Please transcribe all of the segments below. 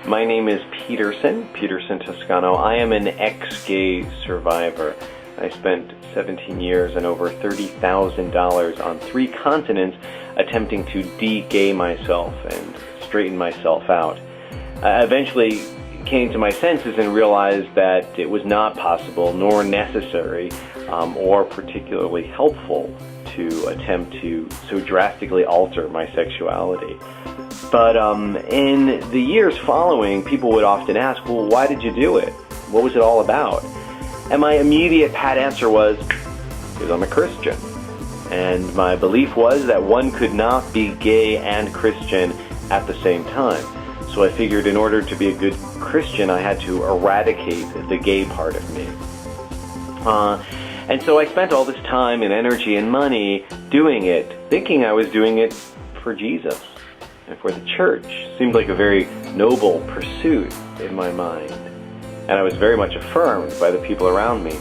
My name is Peterson Toscano. I am an ex-gay survivor. I spent 17 years and over $30,000 on 3 continents attempting to de-gay myself and straighten myself out. I eventually came to my senses and realized that it was not possible nor necessary or particularly helpful to attempt to so drastically alter my sexuality. But in the years following, people would often ask, well, why did you do it? What was it all about? And my immediate pat answer was, because I'm a Christian. And my belief was that one could not be gay and Christian at the same time. So I figured in order to be a good Christian, I had to eradicate the gay part of me. And so I spent all this time and energy and money doing it, thinking I was doing it for Jesus and for the church. Seemed like a very noble pursuit in my mind. And I was very much affirmed by the people around me.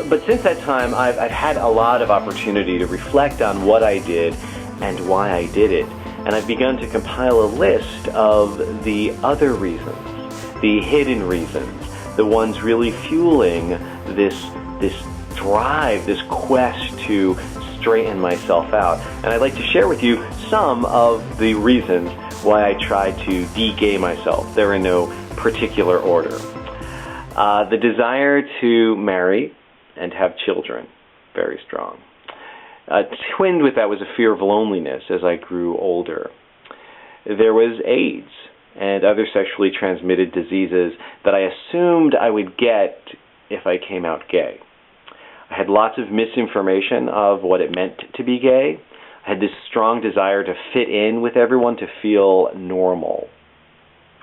But since that time, I've had a lot of opportunity to reflect on what I did and why I did it. And I've begun to compile a list of the other reasons, the hidden reasons, the ones really fueling this drive, this quest to straighten myself out. And I'd like to share with you some of the reasons why I try to de-gay myself. They're in no particular order. The desire to marry and have children, very strong. Twinned with that was a fear of loneliness as I grew older. There was AIDS and other sexually transmitted diseases that I assumed I would get if I came out gay. I had lots of misinformation of what it meant to be gay. I had this strong desire to fit in with everyone, to feel normal.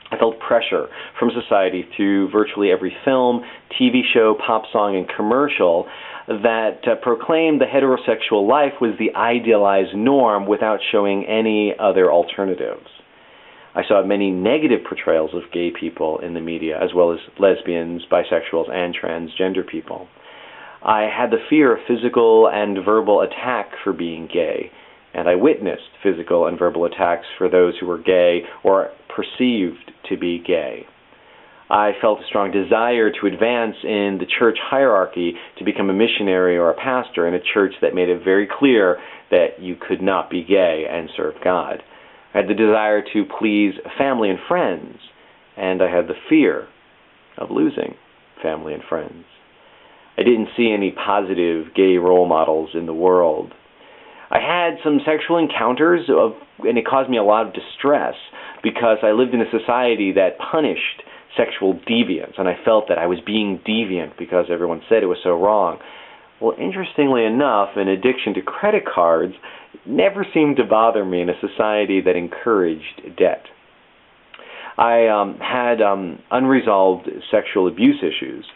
I felt pressure from society through virtually every film, TV show, pop song, and commercial that proclaimed the heterosexual life was the idealized norm without showing any other alternatives. I saw many negative portrayals of gay people in the media, as well as lesbians, bisexuals, and transgender people. I had the fear of physical and verbal attack for being gay, and I witnessed physical and verbal attacks for those who were gay or perceived to be gay. I felt a strong desire to advance in the church hierarchy, to become a missionary or a pastor in a church that made it very clear that you could not be gay and serve God. I had the desire to please family and friends, and I had the fear of losing family and friends. I didn't see any positive gay role models in the world. I had some sexual encounters, and it caused me a lot of distress because I lived in a society that punished sexual deviance, and I felt that I was being deviant because everyone said it was so wrong. Well, interestingly enough, an addiction to credit cards never seemed to bother me in a society that encouraged debt. I had unresolved sexual abuse issues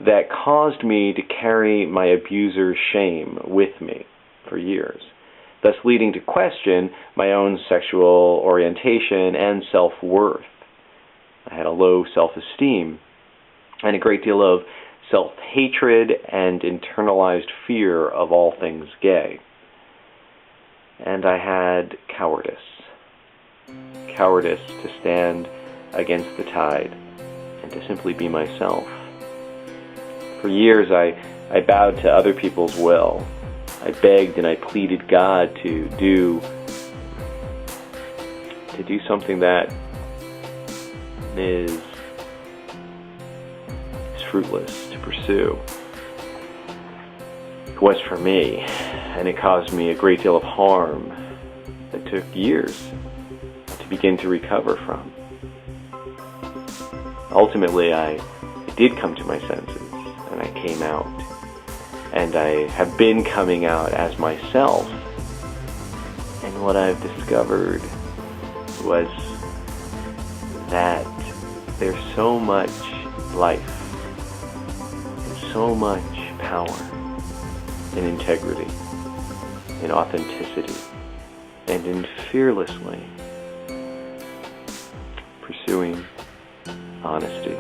that caused me to carry my abuser's shame with me for years, thus leading to question my own sexual orientation and self-worth. I had a low self-esteem and a great deal of self-hatred and internalized fear of all things gay. And I had cowardice to stand against the tide and to simply be myself. For years, I bowed to other people's will. I begged and I pleaded God to do something that is fruitless to pursue. It was for me, and it caused me a great deal of harm that took years to begin to recover from. Ultimately, I did come to my senses, and I came out. And I have been coming out as myself. And what I've discovered was that there's so much life, and so much power in integrity, in authenticity, and in fearlessly pursuing honesty.